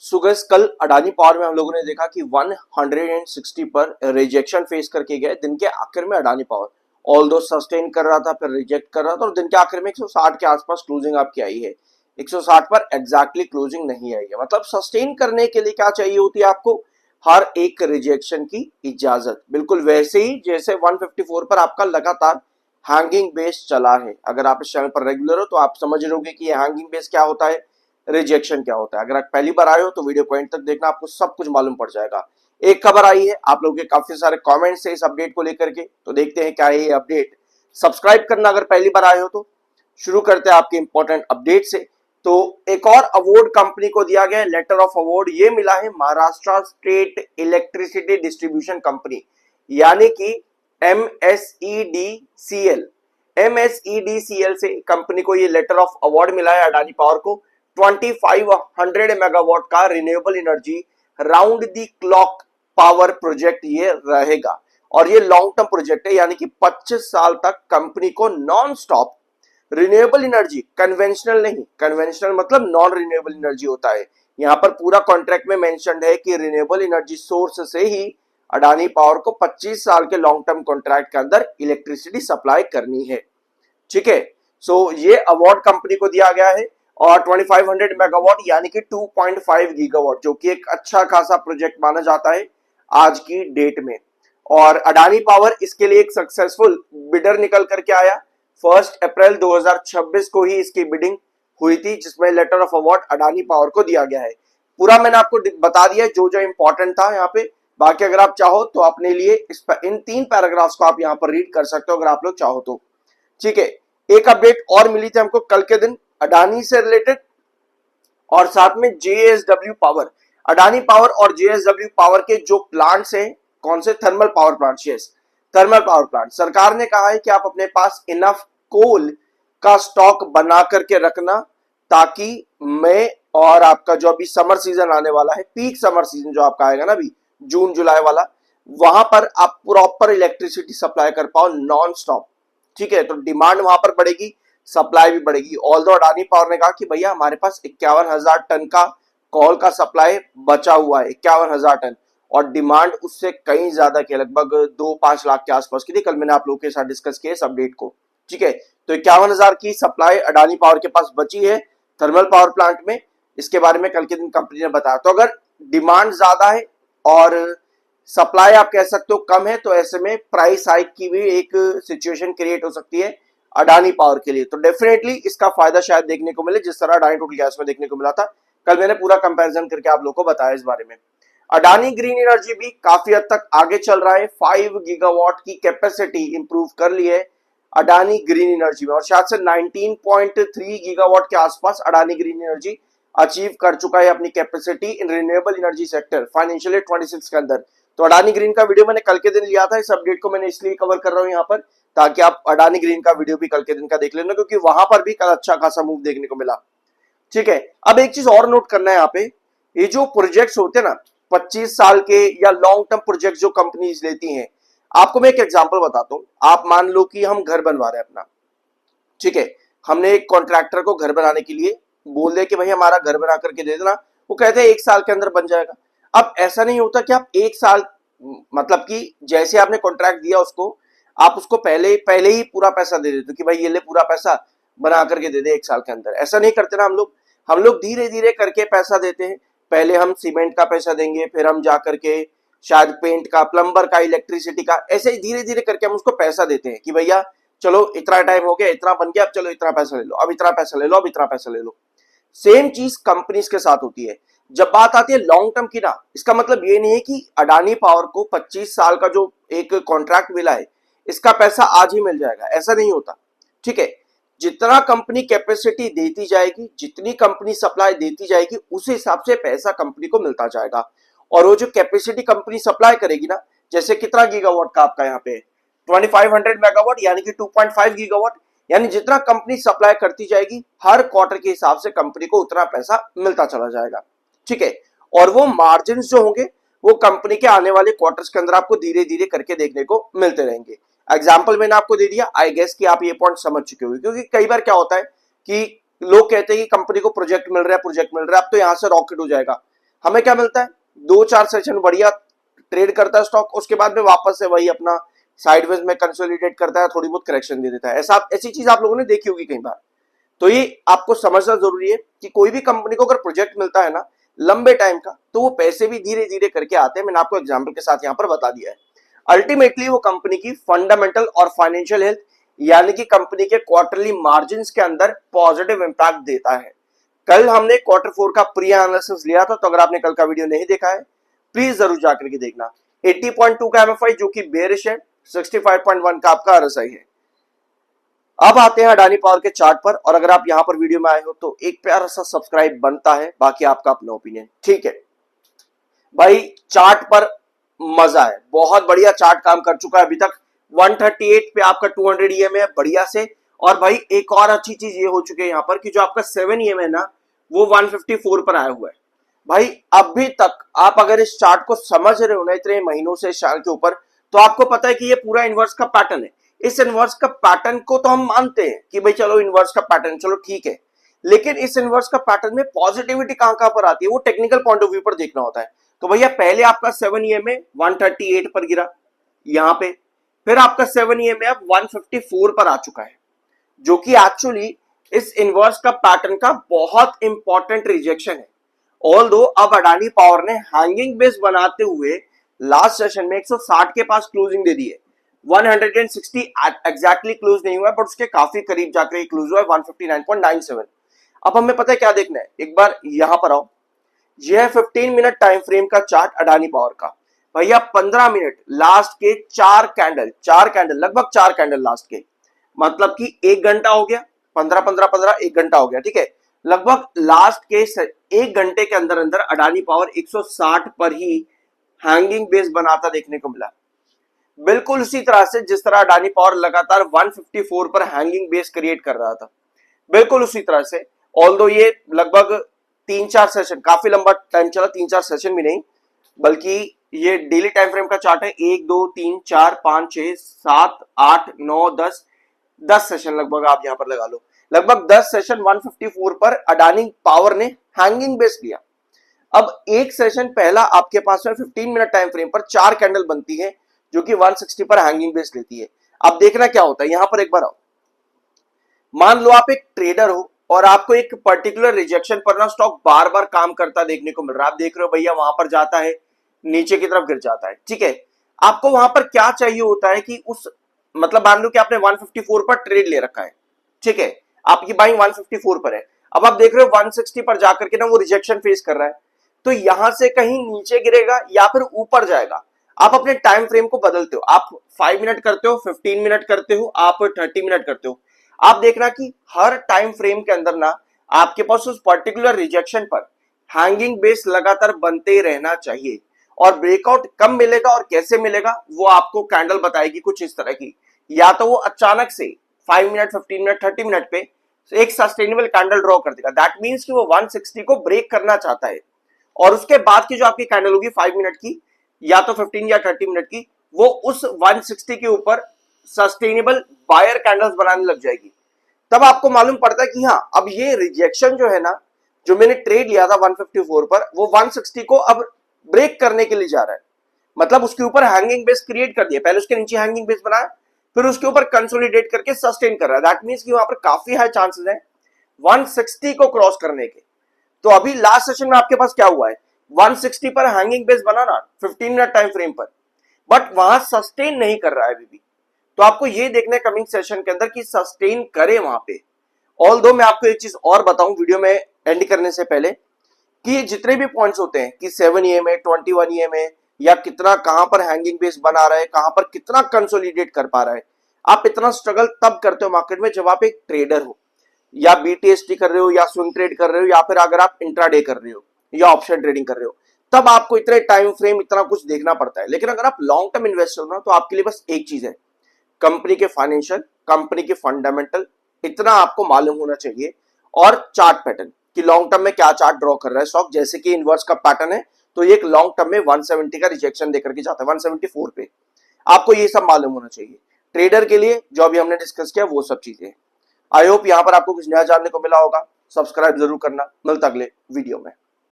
सुगस कल अडानी पावर में हम लोगों ने देखा कि 160 पर रिजेक्शन फेस करके गए। दिन के आखिर में अडानी पावर ऑल दो सस्टेन कर रहा था, फिर रिजेक्ट कर रहा था और दिन के आखिर में 160 के आसपास क्लोजिंग आपकी आई है। 160 पर एग्जैक्टली क्लोजिंग नहीं आई है। मतलब सस्टेन करने के लिए क्या चाहिए होती है आपको? हर एक रिजेक्शन की इजाजत। बिल्कुल वैसे ही जैसे 154 पर आपका लगातार हैंगिंग बेस चला है। अगर आप इस चैनल पर रेगुलर हो तो आप समझ रहोगे कि ये हैंगिंग बेस क्या होता है, रिजेक्शन क्या होता है। अगर आप पहली बार आए हो तो वीडियो को एंड तक देखना, आपको सब कुछ मालूम पड़ जाएगा। एक खबर आई है, आप लोगों के काफी सारे कमेंट्स है इस अपडेट को लेकर के, तो देखते हैं क्या है ये अपडेट। सब्सक्राइब करना अगर पहली बार आए हो तो। शुरू करते हैं आपके इंपॉर्टेंट अपडेट से। तो एक और अवार्ड कंपनी को दिया गया है, लेटर ऑफ अवार्ड ये मिला है Maharashtra state electricity distribution company यानी कि MSEDCL। MSEDCL से कंपनी को ये लेटर ऑफ अवार्ड मिला है अडानी पावर को। 2500 मेगावाट का रिन्यूएबल एनर्जी राउंड दी क्लॉक पावर प्रोजेक्ट ये रहेगा और ये लॉन्ग टर्म प्रोजेक्ट है, यानी कि 25 साल तक कंपनी को non stop renewable energy, conventional नहीं, कन्वेंशनल मतलब नॉन रिन्यूएबल एनर्जी होता है। यहां पर पूरा कॉन्ट्रैक्ट में मेंशन्ड है कि रिन्यूएबल एनर्जी सोर्स से ही अडानी पावर को 25 साल के लॉन्ग टर्म कॉन्ट्रैक्ट के अंदर इलेक्ट्रिसिटी सप्लाई करनी है। ठीक है, सो ये अवार्ड कंपनी को दिया गया है और 2500 मेगावाट यानी कि 2.5 गीगावाट, जो कि एक अच्छा खासा प्रोजेक्ट माना जाता है आज की डेट में। और अडानी पावर इसके लिए एक सक्सेसफुल बिडर निकल करके आया। 1 अप्रैल 2026 को ही इसकी बिडिंग हुई थी, जिसमें letter of award Adani power को दिया गया है। पूरा मैंने आपको बता दिया जो जो इंपॉर्टेंट था यहाँ पे। बाकी अगर आप चाहो तो अपने लिए इन 3 पैराग्राफ्स को आप यहाँ पर रीड कर सकते हो अगर आप लोग चाहो तो। ठीक है, एक अपडेट और मिली थी हमको कल के दिन अडानी से रिलेटेड और साथ में JSW पावर। अडानी पावर और JSW पावर के जो प्लांट्स हैं, कौन से? Thermal power plants. Yes, thermal power plant. सरकार ने कहा है कि आप अपने पास इनफ कोल का स्टॉक बना करके रखना, ताकि मई और आपका जो अभी समर सीजन आने वाला है, पीक समर सीजन जो आपका आएगा ना अभी जून जुलाई वाला, वहां पर आप प्रॉपर इलेक्ट्रिसिटी सप्लाई कर पाओ नॉन स्टॉप। ठीक है, तो डिमांड वहां पर बढ़ेगी, सप्लाई भी बढ़ेगी। ऑल्दो अडानी पावर ने कहा कि भैया हमारे पास 51,000 टन का कोल का सप्लाई बचा हुआ है, 51,000 टन, और डिमांड उससे कहीं ज्यादा की, लगभग 2-5 लाख के आसपास की थी। कल मैंने आप लोगों के साथ डिस्कस किया इस अपडेट को। ठीक है, तो 51,000 की सप्लाई अडानी पावर के पास बची है थर्मल पावर प्लांट में। इसके बारे में कल के दिन कंपनी ने बताया। तो अगर डिमांड ज्यादा है और सप्लाई आप कह सकते हो कम है, तो ऐसे में प्राइस हाइक की भी एक सिचुएशन क्रिएट हो सकती है अडानी पावर के लिए। तो डेफिनेटली इसका फायदा शायद देखने को मिले, जिस तरह अडानी टोटल गैस में देखने को मिला था। कल मैंने पूरा कंपैरिजन करके आप लोगों को बताया इस बारे में। अडानी ग्रीन एनर्जी भी काफी हद तक आगे चल रहा है। 5 गीगावाट की कैपेसिटी इंप्रूव कर ली है अडानी ग्रीन एनर्जी में और शायद से 19.3 गीगावाट के आसपास अडानी ग्रीन एनर्जी अचीव कर चुका है अपनी capacity in renewable energy sector financial 26 के अंदर। तो अडानी ग्रीन का वीडियो मैंने कल के दिन लिया था। इस अपडेट को मैंने इसलिए कवर कर रहा हूं यहाँ पर, ताकि आप अडानी ग्रीन का वीडियो भी कल के दिन का देख लेना, क्योंकि वहां पर भी कल अच्छा खासा मूव देखने को मिला। ठीक है, अब एक चीज और नोट करना है यहाँ पे, ये जो प्रोजेक्ट्स होते हैं ना 25 साल के या लॉन्ग टर्म प्रोजेक्ट जो कंपनीज लेती हैं, आपको मैं एक एग्जांपल बताता हूं। आप मान लो कि हम घर बनवा रहे हैं अपना। ठीक है, हमने एक कॉन्ट्रैक्टर को घर बनाने के लिए बोल दिया कि भाई हमारा घर बना करके दे देना। वो कहते हैं 1 साल के अंदर बन जाएगा। अब ऐसा नहीं होता कि आप 1 साल, मतलब कि जैसे आपने कॉन्ट्रैक्ट दिया उसको, आप उसको पहले ही पूरा पैसा दे देते कि भाई ये ले पूरा पैसा बना करके दे दे 1 साल के अंदर। ऐसा नहीं करते ना हम लोग धीरे धीरे करके पैसा देते हैं। पहले हम सीमेंट का पैसा देंगे, फिर हम जा करके शायद पेंट का, प्लम्बर का, इलेक्ट्रिसिटी का, ऐसे ही धीरे धीरे करके हम उसको पैसा देते हैं कि भैया चलो इतना टाइम हो गया, इतना बन गया, अब चलो इतना पैसा ले लो, अब इतना पैसा ले लो, अब इतना पैसा ले लो। सेम चीज कंपनीज के साथ होती है। जब बात आती है लॉन्ग टर्म की ना, इसका मतलब ये नहीं है कि अडानी पावर को 25 साल का जो एक कॉन्ट्रैक्ट मिला है इसका पैसा आज ही मिल जाएगा, ऐसा नहीं होता। ठीक है, जितना कंपनी कैपेसिटी देती जाएगी, जितनी कंपनी सप्लाई देती जाएगी, उस हिसाब से पैसा कंपनी को मिलता जाएगा। और वो जो कैपेसिटी कंपनी सप्लाई करेगी ना, जैसे कितना गीगावाट का आपका यहाँ पे 2500 मेगावाट यानी कि 2.5 गीगावाट, यानी जितना कंपनी सप्लाई करती जाएगी हर क्वार्टर के हिसाब से कंपनी को उतना पैसा मिलता चला जाएगा। ठीक है, और वो मार्जिन जो होंगे वो कंपनी के आने वाले क्वार्टर्स के अंदर आपको धीरे धीरे करके देखने को मिलते रहेंगे। एग्जाम्पल मैंने आपको दे दिया, आई गेस कि आप ये पॉइंट समझ चुके होंगे। क्योंकि कई बार क्या होता है कि लोग कहते हैं कि कंपनी को प्रोजेक्ट मिल रहा है, अब तो यहां से रॉकेट हो जाएगा, हमें क्या मिलता है, 2-4 सेशन बढ़िया ट्रेड करता है स्टॉक, उसके बाद में वापस से वही अपना साइडवेज में कंसोलिडेट करता है, थोड़ी बहुत करेक्शन दे देता है। ऐसी चीज आप लोगों ने देखी होगी कई बार। तो ये आपको समझना जरूरी है कि कोई भी कंपनी को अगर प्रोजेक्ट मिलता है ना लंबे टाइम का, तो वो पैसे भी धीरे धीरे करके आते हैं। मैंने आपको एग्जांपल के साथ यहाँ पर बता दिया है। अल्टीमेटली वो कंपनी की फंडामेंटल और फाइनेंशियल हेल्थ यानी कि कंपनी के क्वार्टरली मार्जिन के अंदर पॉजिटिव इंपैक्ट देता है। कल हमने Q4 का प्री एनालिसिस लिया था, तो अगर आपने कल का वीडियो नहीं देखा है प्लीज जरूर जाकर के देखना। 80.2 का एमएफआई जो कि बेरिश है, 65.1 का आपका आरएसआई है। अब आते हैं अडानी पावर के चार्ट पर, और अगर आप यहां पर वीडियो में आए हो तो एक प्यारा सा सब्सक्राइब बनता है, बाकी आपका अपना ओपिनियन। ठीक है भाई, चार्ट पर मजा है, बहुत बढ़िया चार्ट काम कर चुका है अभी तक। 138 पे आपका 200 ईएमए है बढ़िया से। और भाई एक और अच्छी चीज ये हो चुकी है यहां पर कि जो आपका 7 ईएमए है ना, वो 154 पर आया हुआ है। भाई अभी तक आप अगर इस चार्ट को समझ रहे हो ना इतने महीनों से साल के ऊपर, तो आपको पता है कि ये पूरा इनवर्स का पैटर्न है। इस इनवर्स का पैटर्न को तो हम मानते हैं कि भाई चलो इनवर्स का पैटर्न, चलो ठीक है, लेकिन इस इनवर्स का पैटर्न में पॉजिटिविटी कहां पर आती है, वो टेक्निकल पॉइंट ऑफ व्यू पर देखना होता है। तो भैया पहले आपका 7 ईएमए 138 पर गिरा यहां पे, फिर आपका 7 ईएमए अब 154 पर आ चुका है, जो कि एक्चुअली इस इनवर्स का पैटर्न का बहुत इंपॉर्टेंट रिजेक्शन है। ऑल्दो अब अडानी पावर ने हैंगिंग बेस बनाते हुए लास्ट सेशन में 160 के पास क्लोजिंग दे दी है। 160 एग्जैक्टली क्लोज नहीं हुआ है, बट उसके काफी करीब जाकर क्लोज हुआ है 159.97। अब हमें पता है क्या देखना है, एक बार यहां पर आओ। यह है 15 मिनट टाइम फ्रेम का चार्ट अडानी पावर का। भैया 15 मिनट लास्ट के 4 कैंडल लगभग 4 कैंडल लास्ट के, मतलब कि 1 घंटा हो गया, 15 1 घंटा हो गया। ठीक है, लगभग लास्ट के 1 घंटे के अंदर अंदर अडानी पावर 160 पर ही हैंगिंग बेस बनाता देखने को मिला। बिल्कुल उसी तरह से जिस तरह अडानी पावर लगातार 154 पर हैंगिंग बेस क्रिएट कर रहा था, बिल्कुल उसी तरह से। ऑल्दो ये लगभग 3-4 सेशन, काफी लंबा टाइम चला, 3-4 सेशन भी नहीं, बल्कि ये डेली टाइम फ्रेम का चार्ट है। 1 2 3 4 5 6 7 8 9 10 सेशन लगभग आप यहां पर लगा लो। लगभग 10 सेशन 154 पर अडानी पावर ने हैंगिंग बेस लिया। अब एक सेशन पहला आपके पास में 15 मिनट टाइम फ्रेम पर 4 कैंडल बनती है, जो कि 160 पर हैंगिंग बेस लेती है। अब देखना क्या होता है, यहां पर एक बार आओ। मान लो आप एक ट्रेडर हो और आपको एक पर्टिकुलर रिजेक्शन पर ना स्टॉक बार बार काम करता देखने को मिल रहा है। आप देख रहे हो भैया वहां पर जाता है, नीचे की तरफ गिर जाता है। ठीक है, आपको वहां पर क्या चाहिए होता है कि उस, मतलब मान लो कि आपने 154 पर ट्रेड ले रखा है। ठीक है, आपकी बाइंग 154 पर है। अब आप देख रहे हो 160 पर जाकर के ना वो रिजेक्शन फेस कर रहा है, तो यहां से कहीं नीचे गिरेगा या फिर ऊपर जाएगा। आप अपने टाइम फ्रेम को बदलते हो, आप 5 मिनट करते हो, 15 मिनट करते हो, आप 30 मिनट करते हो। आप देखना कि हर टाइम फ्रेम के अंदर ना आपके पास उस पर्टिकुलर रिजेक्शन पर हैंगिंग बेस लगातार बनते रहना चाहिए। और ब्रेकआउट कब मिलेगा और कैसे मिलेगा वो आपको कैंडल बताएगी कुछ इस तरह की। या तो वो अचानक से 5 मिनट 15 मिनट 30 मिनट पे एक सस्टेनेबल कैंडल ड्रॉ कर देगा, दैट मींस कि वो 160 को ब्रेक करना चाहता है। और उसके बाद की जो आपकी कैंडल होगी 5 मिनट की या तो 15 या 30 मिनट की, वो उस 160 के ऊपर सस्टेनेबल बायर कैंडल्स बनाने लग जाएगी। तब आपको मालूम पड़ता है कि हाँ, अब ये रिजेक्शन जो है ना, जो मैंने ट्रेड लिया था 154 पर, वो 160 को अब ब्रेक करने के लिए जा रहा है। मतलब उसके ऊपर हैंगिंग बेस क्रिएट कर दिया, पहले उसके नीचे हैंगिंग बेस बनाया, फिर उसके ऊपर कंसोलिडेट करके सस्टेन कर रहा है। दैट मींस कि वहां पर काफी हाई चांसेस है 160 को क्रॉस करने के। तो अभी लास्ट सेशन में आपके पास क्या हुआ है, 160 पर हैंगिंग बेस बनाना 15 मिनट टाइम फ्रेम पर, बट वहां सस्टेन नहीं कर रहा है अभी भी। तो आपको ये देखना है कमिंग सेशन के अंदर कि सस्टेन करे वहां पे। ऑल्दो मैं आपको एक चीज और बताऊं वीडियो में एंड करने से पहले, कि जितने भी पॉइंट्स होते हैं कि 7 ईएमए 21 ईएमए या कितना कहां पर हैंगिंग बेस बना रहा है, कहां पर कितना कंसोलिडेट कर पा रहा है, आप इतना स्ट्रगल तब करते हो मार्केट में जब आप एक ट्रेडर हो, या बीटीएसटी कर रहे हो, या स्विंग ट्रेड कर रहे हो, या फिर अगर आप इंट्राडे कर रहे हो या ऑप्शन ट्रेडिंग कर रहे हो, तब आपको इतने टाइम फ्रेम इतना कुछ देखना पड़ता है। लेकिन अगर आप लॉन्ग टर्म इन्वेस्टर हो ना, तो आपके लिए बस एक चीज है, कंपनी के फाइनेंशियल, कंपनी के फंडामेंटल, इतना आपको मालूम होना चाहिए। और चार्ट पैटर्न कि लॉन्ग टर्म में क्या चार्ट ड्रॉ कर रहा है स्टॉक, जैसे कि इनवर्स का पैटर्न है, तो ये एक लॉन्ग टर्म में 170 का रिजेक्शन देकर के जाता है 174 पे, आपको ये सब मालूम होना चाहिए। ट्रेडर के लिए जो अभी हमने डिस्कस किया वो सब चीजें। आई होप यहां पर आपको कुछ नया जानने को मिला होगा। सब्सक्राइब जरूर करना, मिलता अगले वीडियो में।